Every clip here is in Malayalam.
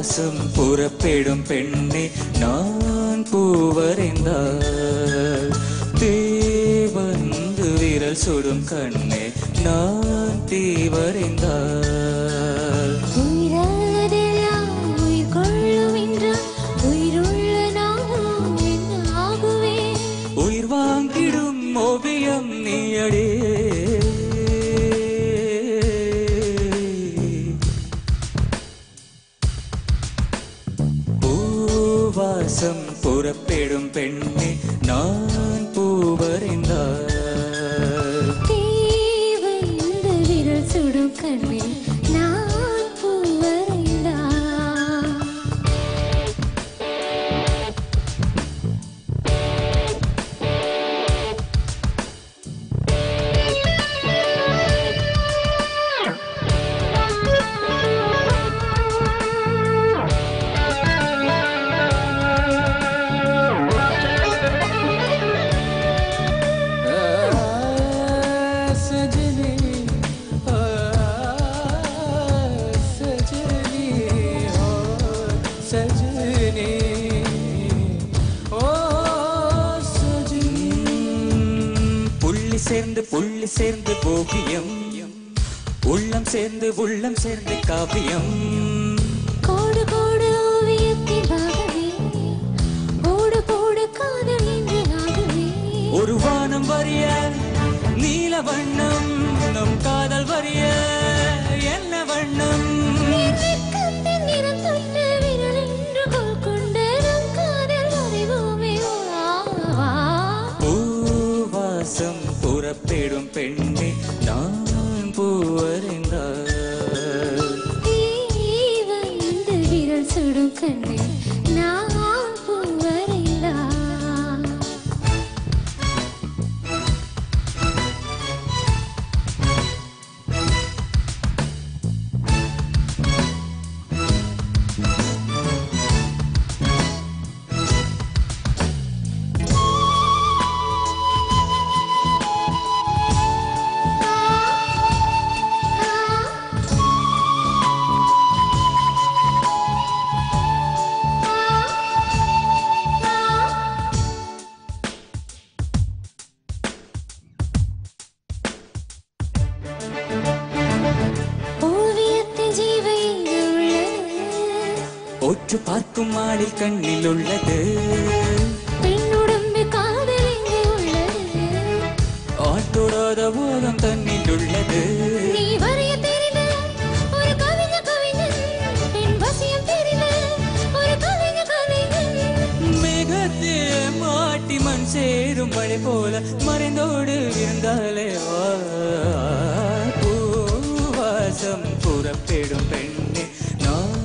வாசம் புறப்படும் பெண்ணே நான் பூவரைந்தால் தீ வந்து விரல் சுடும் கண்ணே நான் தீவரைந்தால் உயிர் வாங்கிடும் ஓவியம் நீயடே வாசம் புறப்படும் பெண்ணே நான் பூவரைந்தால் தீ வந்து விரல் சுடும் கண்ணே நான் பூவரைந்தால் புள்ளி சேர்ந்து ஓவியம் உள்ளம் சேர்ந்து காவியம் கோடு கோடு ஓவியத்தின் பாகமே ஓடு போடு காதல் என்று நாகமே ஒரு வானம் வரிய நீல வண்ணம் நம் காதல் வரிய என்ன வண்ணம் நிறம் தொட்டு விரல் என்று கோல் கொண்டு நம் காதல் வரைவோமே பூவாசம் புறப்படும் பெண்ணே நான் பூவரைந்தால் தீ வந்து விரல் சுடும் கண்ணே நான் பூவரைந்தால் ஒற்று பார்க்கும் ஆளில் கண்ணில் உள்ளது பெண்ணுடம்பு காதல் எங்கே உள்ளது ஆட்டோடாத போதம் தன்னில் உள்ளது நீ வரைய தெரிந்த ஒரு கவிஞன் என் வசியம் தெரிந்த ஒரு கவிஞன் மேகத்தே மாட்டி மண் சேரும் மழை போல மறைந்தோடு இருந்தாலே பூவாசம் புறப்படும் பெண்ணே நான்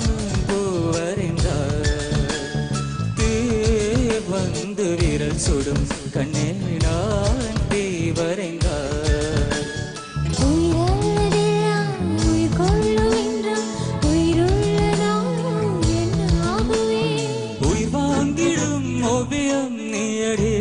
வந்து விரல் சுடும் கண்ணே நான் தீவரைந்தால் உயிர் கொள்ளும் என்றும் உயிருள்ள நானும் என்ன ஆகுவேன் உயிர் வாங்கிடும் ஓவியம் நீயடே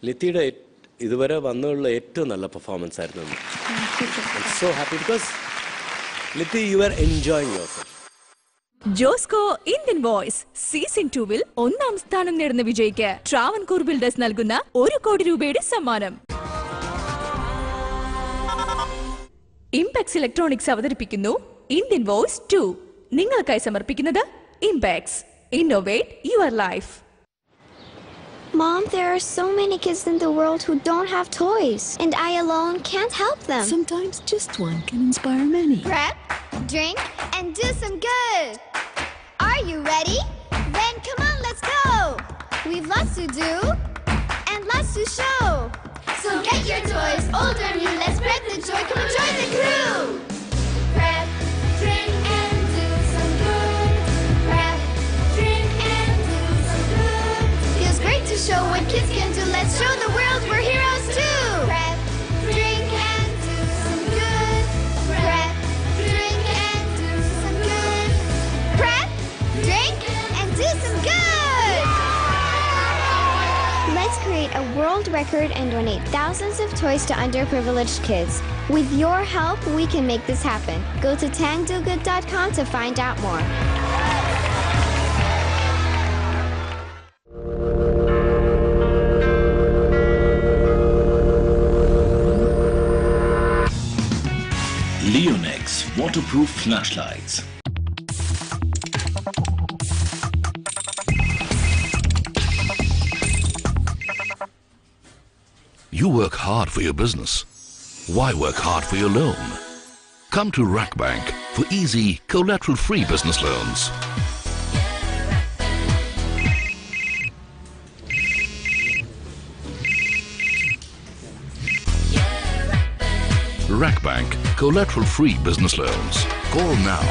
ലിത്തിയുടെ ഇതുവരെ വന്നുള്ള ഏറ്റവും നല്ല പെർഫോമൻസ് ആയിരുന്നു. So happy because Lithi you are enjoying yourself. Josco Indian voice season 2-ൽ ഒന്നാം സ്ഥാനം നേടുന്ന വിജയിക്ക് ട്രാവൻകൂർ ബിൽഡേഴ്സ് നൽകുന്ന 1 കോടി രൂപയുടെ സമ്മാനം. ഇംപാക്സ് ഇലക്ട്രോണിക്സ് അവതരിപ്പിക്കുന്നു ഇന്ത്യൻ വോയ്സ് 2. നിങ്ങൾക്കായി സമർപ്പിക്കുന്നത് Impex innovate your life. Mom, there are so many kids in the world who don't have toys, and I alone can't help them. Sometimes just one can inspire many. Prep, drink, and do some good. Are you ready? Then come on, let's go. We've lots to do and lots to show. So get your toys, old or new, let's spread the joy. Come and join the crew. Prep, record and donate thousands of toys to underprivileged kids. With your help, we can make this happen. Go to tangdogood.com to find out more. Leonex waterproof flashlights. You work hard for your business. Why work hard for your loan? Come to Rack Bank for easy, collateral-free business loans. Rack Bank, collateral-free business loans. Call now.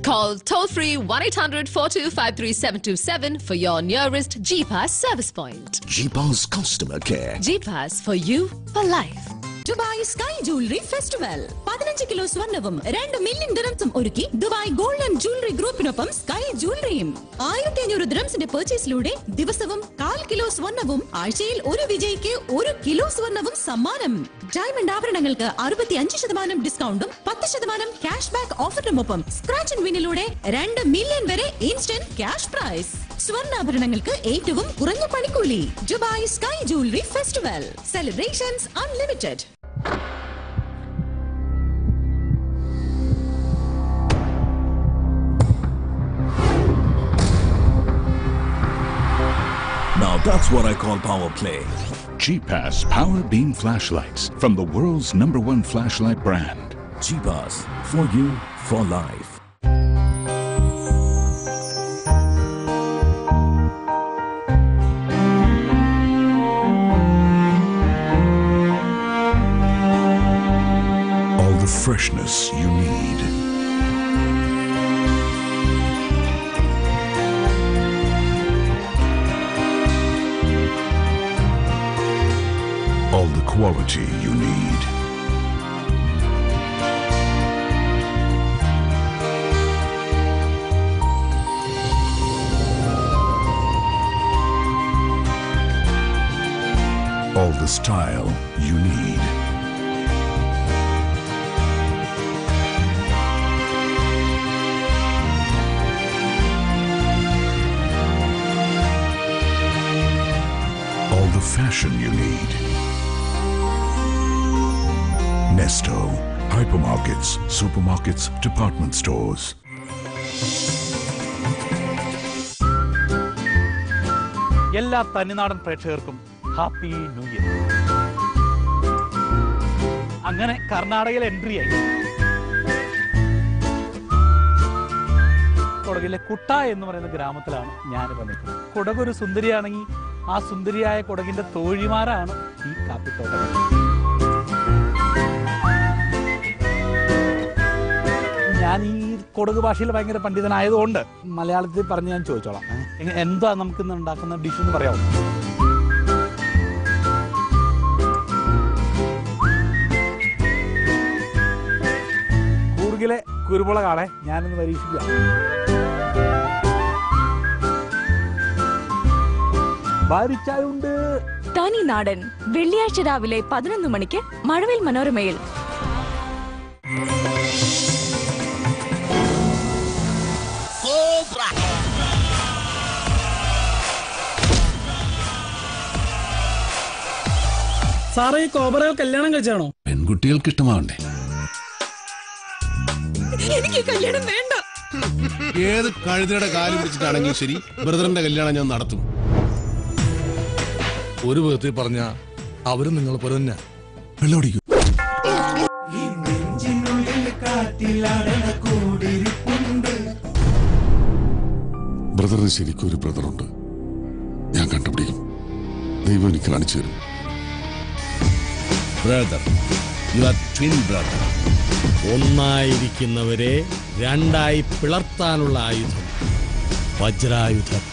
Call toll-free 1-800-425-3727 for your nearest G-Pass service point. G-Pass customer care. G-Pass for you, for life. Dubai Sky Jewelry Festival 15 kilo സ്വർണ്ണവും 2 മില്യൺ ദിറംസും ഒരുക്കി ദുബായ് ഗോൾഡ് ആൻഡ് ജ്വല്ലറി ഗ്രൂപ്പിനൊപ്പം സ്കൈ ജ്വല്ലറിയും 1500 ദിറംസിന്റെ പർച്ചേസിലൂടെ ദിവസവും 1/4 കിലോ സ്വർണ്ണവും ആഴ്ചയിൽ ഒരു വിജയിക്ക് 1 കിലോ സ്വർണ്ണവും സമ്മാനം. ഡയമണ്ട് ആഭരണങ്ങൾക്ക് 65% ഡിസ്കൗണ്ടും 10% ക്യാഷ് ബാക്ക് ഓഫറിനുമൊപ്പം സ്ക്രാച്ച് ആൻഡ് വിന്നിലൂടെ 2 മില്യൺ വരെ ഇൻസ്റ്റന്റ് ക്യാഷ് പ്രൈസ്. സ്വർണ്ണാഭരണങ്ങൾക്ക് ഏറ്റവും കുറഞ്ഞ പണിക്കൂലി. Dubai sky jewellery festival celebrations unlimited. Now that's what I call power play. G-Pass Power Beam Flashlights from the world's #1 flashlight brand. G-Pass, for you, for life. All the freshness you need. All the quality you need. All the style you need. All the fashion you need. Nesto, hypermarkets, supermarkets, department stores. എല്ലാ തനിനാടൻ പ്രേക്ഷകർക്കും ഹാപ്പി ന്യൂ ഇയർ. അങ്ങനെ കർണാടകയിൽ എൻട്രി ആയി. കൊടകിലെ കുട്ട എന്ന് പറയുന്ന ഗ്രാമത്തിലാണ് ഞാനിപ്പോൾ നിൽക്കുന്നത്. കൊടകൊരു സുന്ദരിയാണെങ്കിൽ ആ സുന്ദരിയായ കൊടകിന്റെ തോഴിമാരാണ് ഈ കാപ്പിത്തോട്ടങ്ങൾ. ഞാൻ ഈ കൊടക് ഭാഷയിൽ ഭയങ്കര പണ്ഡിതനായതുകൊണ്ട് മലയാളത്തിൽ പറഞ്ഞ് ഞാൻ ചോദിച്ചോളാം. എന്താ നമുക്ക് ഇന്ന് ഉണ്ടാക്കുന്ന ഡിഷ് എന്ന് പറയാമോ? കൂർഗിലെ കുരുമുളകാണേ ഞാനിന്ന് പരീക്ഷിക്കുക. ഭാരിച്ചായുണ്ട്. തനി നാടൻ വെള്ളിയാഴ്ച രാവിലെ 11 മണിക്ക് മഴവിൽ മനോരമയിൽ. സാറേ ഈ കോബ്രകൾ കല്യാണം കഴിച്ചാണോ? പെൺകുട്ടികൾക്ക് ഇഷ്ടമാവണ്ടേ? എനിക്ക് കല്യാണം വേണ്ട. ഏത് കഴുതയുടെ കാലും പിടിച്ചിട്ടാണെങ്കിൽ ശരി, ബ്രദറിന്റെ കല്യാണം ഞാൻ നടത്തും. ഒരു വിധത്തിൽ പറഞ്ഞ അവരും നിങ്ങളെ പോലെ തന്നെ വെള്ളമടിക്കും. ബ്രദറിന് ശരിക്കും ഒരു ബ്രദറുണ്ട്. ഞാൻ കണ്ടുപിടിക്കും. ദൈവം എനിക്ക് കാണിച്ചു തരും. Brother, your twin brother. ഒന്നായിരിക്കുന്നവരെ രണ്ടായി പിളർത്താനുള്ള ആയുധം വജ്രായുധം.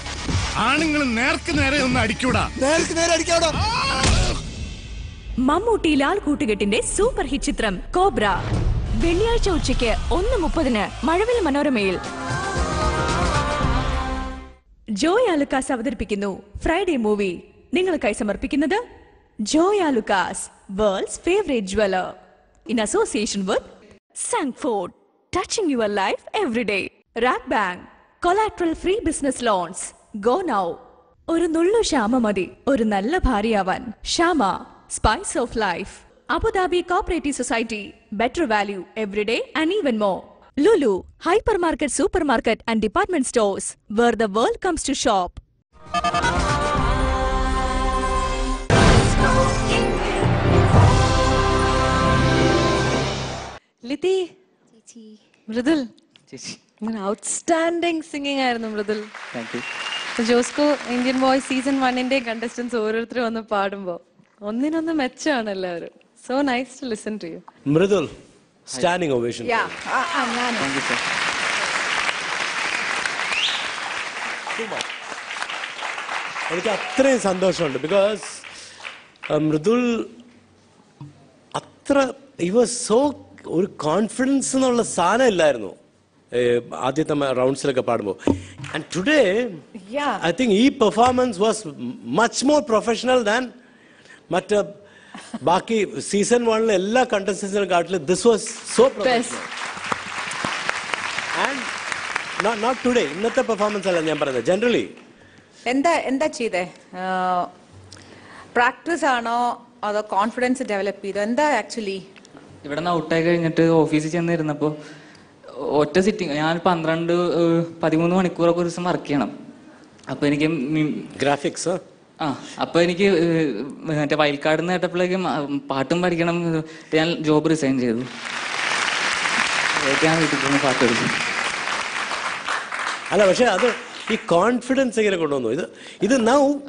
ആണുങ്ങൾ നേർക്ക് നേരെ ഒന്ന് അടിക്കൂടാ. നേർക്ക് നേരെ അടിക്കാടാ. മമ്മൂട്ടി ലാൽ കൂട്ടുകെട്ടിന്റെ സൂപ്പർ ഹിറ്റ് ചിത്രം കോബ്ര വെള്ളിയാഴ്ച ഉച്ചയ്ക്ക് 1:30 മഴവിൽ മനോരമയിൽ. ജോയ് ആലുക്കാസ് അവതരിപ്പിക്കുന്നു ഫ്രൈഡേ മൂവി. നിങ്ങൾക്കായി സമർപ്പിക്കുന്നത് Joya Lucas, world's favorite jeweler. In association with Sankford, touching your life every day. Rack Bank, collateral free business loans. Go now. ഒരു നുള്ളു ക്ഷാമ മതി ഒരു നല്ല ഭാര്യയാവാൻ. ക്ഷാമ, spice of life. Abu Dhabi Cooperative Society, better value every day and even more. Lulu, hypermarket, supermarket and department stores where the world comes to shop. Lithi Mridul outstanding singing ആയിരുന്നു Mridul. Josco Indian voice season 1 contestants ഓരോരുത്തരും വന്ന് പാടുമ്പോ ഒന്നിനൊന്ന് മെച്ചാണ് എല്ലാവരും. So nice to listen to you. Mridul, standing ovation. എനിക്ക് അത്രയും സന്തോഷമുണ്ട്. ബിക്കോസ് മൃദുൽ അത്ര സോ ഒരു കോൺഫിഡൻസ് എന്നുള്ള സാധനം ഇല്ലായിരുന്നു ആദ്യത്തെ റൗണ്ട്സിലൊക്കെ പാടുമ്പോൾ. ആൻഡ് ടുഡേ ഐ തിങ്ക് ഈ performance was much more professional than മറ്റ് ബാക്കി സീസൺ 1 എല്ലാ കണ്ടസ്റ്റൻസിനെ കാട്ടിലും this was so professional. And not today, ഇന്നത്തെ പെർഫോമൻസ് അല്ല ഞാൻ പറയുന്നത്, ജനറലി. എന്താ ചെയ്തേ? പ്രാക്ടീസ് ആണോ അതോ കോൺഫിഡൻസ് ഡെവലപ്പ് ചെയ്തോ? എന്താ ആക്ച്വലി? ഇവിടെ നിന്ന് ഔട്ടായി കഴിഞ്ഞിട്ട് ഓഫീസിൽ ചെന്നിരുന്നപ്പോൾ ഒറ്റ സിറ്റിങ് ഞാൻ 12-13 മണിക്കൂറൊക്കെ ഒരു ദിവസം വർക്ക് ചെയ്യണം. അപ്പോൾ എനിക്ക് ഗ്രാഫിക്സ് അപ്പോൾ എനിക്ക് മറ്റേ വയൽക്കാട് നിന്ന് കേട്ടപ്പോഴേക്കും പാട്ടും പഠിക്കണം. ഞാൻ ജോബ് റിസൈൻ ചെയ്തു. ഞാൻ വീട്ടിൽ പോകുന്ന പാട്ട് എടുക്കും. അല്ല, പക്ഷെ അത് ഈ കോൺഫിഡൻസ് എങ്ങനെ കൊണ്ടുവന്നു? ഇത്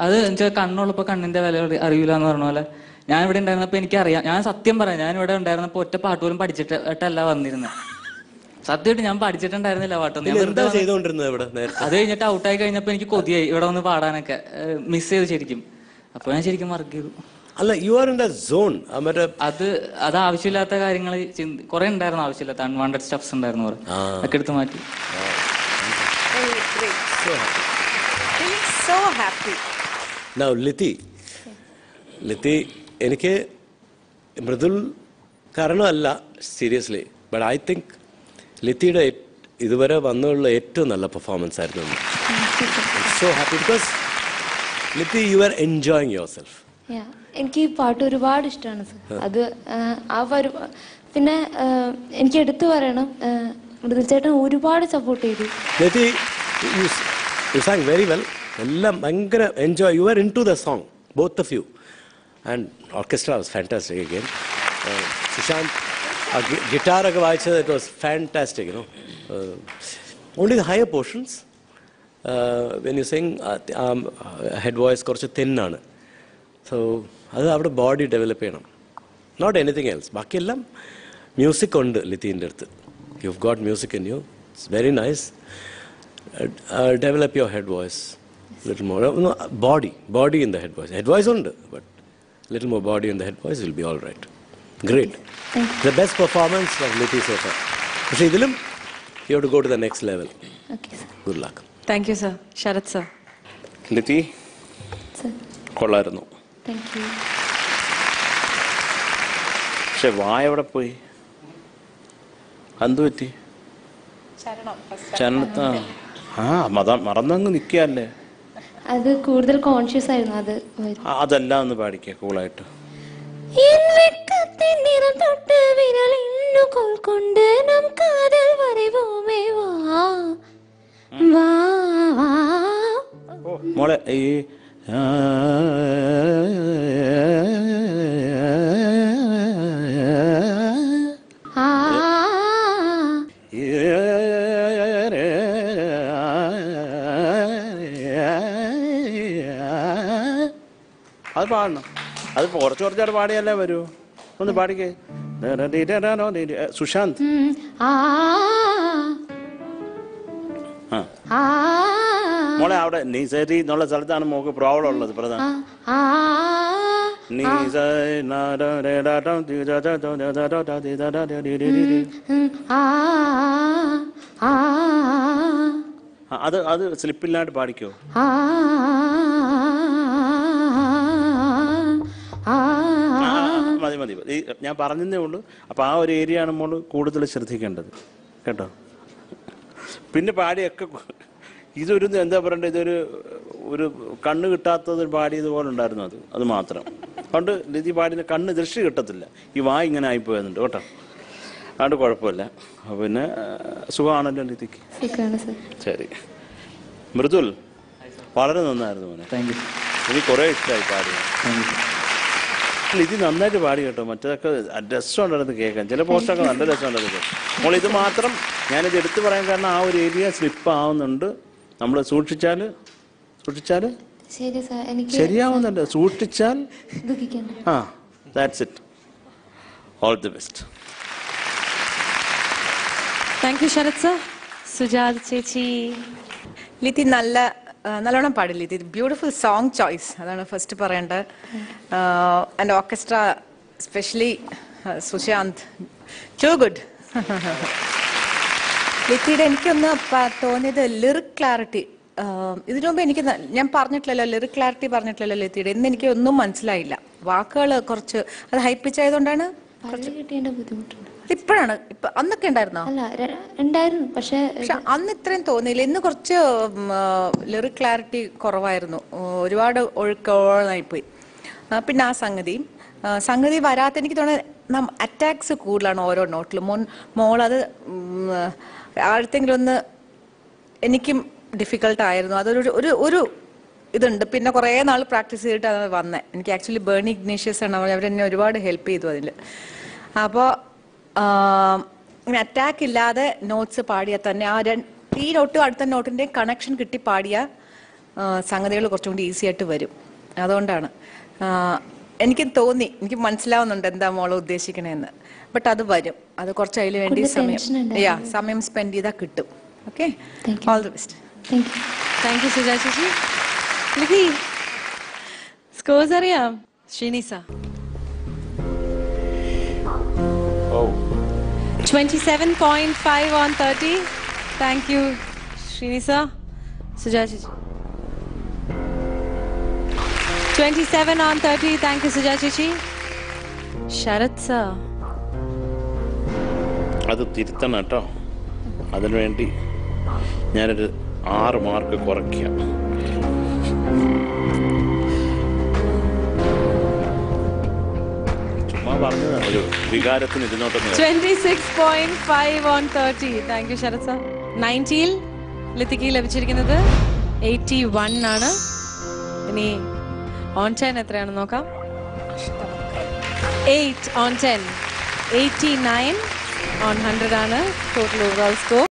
അത് വെച്ചാൽ കണ്ണുള്ളപ്പോൾ കണ്ണിന്റെ വില അറിയില്ല എന്ന് പറഞ്ഞ പോലെ ഞാൻ ഇവിടെ ഉണ്ടായിരുന്നപ്പോൾ എനിക്കറിയാം. ഞാൻ സത്യം പറയാം, ഞാൻ ഇവിടെ ഉണ്ടായിരുന്നപ്പോൾ ഒറ്റ പാട്ട് പോലും പഠിച്ചിട്ടല്ല വന്നിരുന്നത്. സത്യമായിട്ട് ഞാൻ പഠിച്ചിട്ടുണ്ടായിരുന്നില്ല പാട്ടൊന്നും. അത് കഴിഞ്ഞിട്ട് ഔട്ടായി കഴിഞ്ഞപ്പോൾ എനിക്ക് കൊതിയായി ഇവിടെ വന്ന് പാടാനൊക്കെ. മിസ് ചെയ്തു ശരിക്കും. അപ്പോൾ ഞാൻ ശരിക്കും വർക്ക് ചെയ്തു. അല്ല, U are in the zone. അത് ആവശ്യമില്ലാത്ത കാര്യങ്ങൾ കുറെ ഉണ്ടായിരുന്നു, ആവശ്യമില്ലാത്ത അൺവാണ്ടഡ് സ്റ്റഫ്സ് ഉണ്ടായിരുന്നു, ഒക്കെ എടുത്ത് മാറ്റി. Now, ലിതി, എനിക്ക് മൃദുൽ കാരണമല്ല സീരിയസ്ലി, ബട്ട് ഐ തിങ്ക് ലിതിയുടെ ഇതുവരെ വന്നുള്ള ഏറ്റവും നല്ല പെർഫോമൻസ് ആയിരുന്നു. So happy because Lithi, you are enjoying yourself. എനിക്ക് ഈ പാട്ട് ഒരുപാട് ഇഷ്ടമാണ് സർ. അത് പിന്നെ എനിക്ക് എടുത്തു പറയണം, മൃദുൽ ചേട്ടൻ ഒരുപാട് സപ്പോർട്ട് ചെയ്തു. ലിതി, you sang very well. എല്ലാം ഭയങ്കര enjoy. You are into the song, both of you. And orchestra was fantastic again. Sushant ഗിറ്റാറൊക്കെ വായിച്ചത് it was fantastic. Only the higher portions when you sing head voice കുറച്ച് തിന്നാണ്. സോ അത് അവിടെ ബോഡി ഡെവലപ്പ് ചെയ്യണം, നോട്ട് എനിത്തിങ് എൽസ്. ബാക്കിയെല്ലാം മ്യൂസിക് ഉണ്ട് ലിതീൻ്റെ അടുത്ത്. You have got music in you. It's very nice. Develop your head voice little more. Body in the head voice. Head voice ഉണ്ട്, but little more body in the head voice will be all right. Great. The best performance of Liti so far. പക്ഷേ ഇതിലും you have to go to the next level. Okay, sir. Good luck. Thank you, sir. Sharath, sir. ലിതി, കൊള്ളായിരുന്നു. Thank you. പക്ഷെ വായ എവിടെ പോയി? എന്തു പറ്റി? ചരണത്താ മറന്നങ്ങ് നിൽക്കുകയല്ലേ? അത് കൂടുതൽ കോൺഷ്യസ് ആയിരുന്നു. അതെല്ലാം ഒന്ന് പാടിക്കുക കൂളായിട്ട്. മോളെ ഈ അത് പാടണം. അത് കുറച്ചായിട്ട് പാടിയല്ലേ വരൂ. ഒന്ന് പാടിക്കേ. സുശാന്ത്, മോളെ അവിടെ നീസരി എന്നുള്ള സ്ഥലത്താണ് മോക്ക് പ്രോബ്ലം ഉള്ളത് പ്രധാനം. അത് സ്ലിപ്പില്ലാണ്ട് പാടിക്കോ. മതി. ഞാൻ പറഞ്ഞതേ ഉള്ളൂ. അപ്പോൾ ആ ഒരു ഏരിയ ആണ് നമ്മൾ കൂടുതൽ ശ്രദ്ധിക്കേണ്ടത് കേട്ടോ. പിന്നെ പാടിയൊക്കെ ഇതൊരു എന്താ പറയണ്ടത്, ഇതൊരു ഒരു കണ്ണ് കിട്ടാത്തത് പാടിയതുപോലെ ഉണ്ടായിരുന്നു. അത് മാത്രം. അതുകൊണ്ട് ലിതി പാടിന് കണ്ണ് ദൃഷ്ടി കിട്ടത്തില്ല. ഈ വായ ഇങ്ങനെ ആയിപ്പോയെന്നുണ്ട് കേട്ടോ. അതുകൊണ്ട് കുഴപ്പമില്ല. പിന്നെ സുഖമാണല്ലോ ലിതിക്ക്? ശരി. മൃദുൽ വളരെ നന്നായിരുന്നു മോനെ. എനിക്ക് കുറേ ഇഷ്ടമായി പാടി. ഇത് നന്നായിട്ട് പാടി കേട്ടോ. മറ്റേതൊക്കെ രസമുണ്ടായിരുന്നു കേൾക്കാൻ. ചില പോസ്റ്റൊക്കെ നല്ല രസമുണ്ടായിരുന്നു കേൾക്കാൻ. അപ്പോൾ ഇത് മാത്രം ഞാനിത് എടുത്തു പറയാൻ കാരണം ആ ഒരു ഏരിയ സ്ലിപ്പ് ആവുന്നുണ്ട്. നമ്മൾ സൂക്ഷിച്ചാൽ ശരിയാവുന്നുണ്ട്. സൂക്ഷിച്ചാൽ that's it. All the best. Thank you Sharath sir. Sujatha ചേച്ചി. ലിതി നല്ലോണം പാടി ലിതി. ബ്യൂട്ടിഫുൾ സോങ് ചോയ്സ്, അതാണ് ഫസ്റ്റ് പറയേണ്ടത്. And orchestra especially Sushant, too good. ലിത്തിയുടെ എനിക്കൊന്ന് തോന്നിയത് ലിറിക് ക്ലാരിറ്റി. ഇതിനു മുമ്പ് എനിക്ക് ഞാൻ പറഞ്ഞിട്ടില്ലല്ലോ, ലിറിക് ക്ലാരിറ്റി പറഞ്ഞിട്ടില്ലല്ലോ ലിത്തിയുടെ. ഇന്ന് എനിക്ക് ഒന്നും മനസ്സിലായില്ല. വാക്കുകൾ കുറച്ച് അത് ഹൈപ്പിച്ച് ആയതുകൊണ്ടാണ് ബുദ്ധിമുട്ടുണ്ട്. ഇപ്പോഴാണ് അന്നൊക്കെ ഉണ്ടായിരുന്നോ? ഉണ്ടായിരുന്നു, പക്ഷെ അന്ന് ഇത്രയും തോന്നിയില്ല. ഇന്ന് കുറച്ച് ലിറിക് ക്ലാരിറ്റി കുറവായിരുന്നു. ഒരുപാട് ഒഴുക്കായിപ്പോയി. പിന്നെ ആ സംഗതി വരാത്ത എനിക്ക് തോന്നുന്നത് അറ്റാക്സ് കൂടുതലാണ് ഓരോ നോട്ടിലും. മോളത് ആഴത്തെങ്കിലും ഒന്ന് എനിക്കും ഡിഫിക്കൽട്ടായിരുന്നു. അതൊരു ഇതുണ്ട്. പിന്നെ കുറേ നാൾ പ്രാക്ടീസ് ചെയ്തിട്ട് അത് വന്നേ. എനിക്ക് ആക്ച്വലി ബേണി ഇഗ്നീഷ്യസ് ആണ്, അവരെന്നെ ഒരുപാട് ഹെൽപ്പ് ചെയ്തു അതിൽ. അപ്പോൾ അറ്റാക്ക് ഇല്ലാതെ നോട്ട്സ് പാടിയാൽ തന്നെ ഈ നോട്ടും അടുത്ത നോട്ടിൻ്റെ കണക്ഷൻ കിട്ടി പാടിയ സംഗതികൾ കുറച്ചും കൂടി ഈസി ആയിട്ട് വരും. അതുകൊണ്ടാണ് എനിക്ക് തോന്നി, എനിക്ക് മനസ്സിലാവുന്നുണ്ട് എന്താ മോളെ ഉദ്ദേശിക്കണേന്ന്. ബട്ട് അത് വരും. അത് കുറച്ച് അതിന് വേണ്ടി സമയം സ്പെൻഡ് ചെയ്താൽ കിട്ടും. Okay, all the best. Thank U Suja ചേച്ചി. ലിതി, സ്കോർസ് അറിയാം? Sreenisa 27.5 on 30. Thank you Srinisa. Suja Chichi 27 on 30. Thank you Suja Chichi. Sharat sir. അത് തിരുത്തണം കേട്ടോ. അതിനുവേണ്ടി ഞാനൊരു 6 മാർക്ക് കുറയ്ക്കാം. ചുമ്മാ പറഞ്ഞതാണ്, ഒരു വികാരത്തിന് ഇതിനോട്ടൊന്നും. 26.5 on 30. Thank you Sharat sir. 90ൽ ലിതിക്ക് ലഭിച്ചിരിക്കുന്നത് 81 ആണ്. ഇനി on 10 എത്രയാണെന്ന് നോക്കാം. 8 on 10. 89 on 100 ആണ് ടോട്ടൽ ഓവറോൾ സ്കോർ.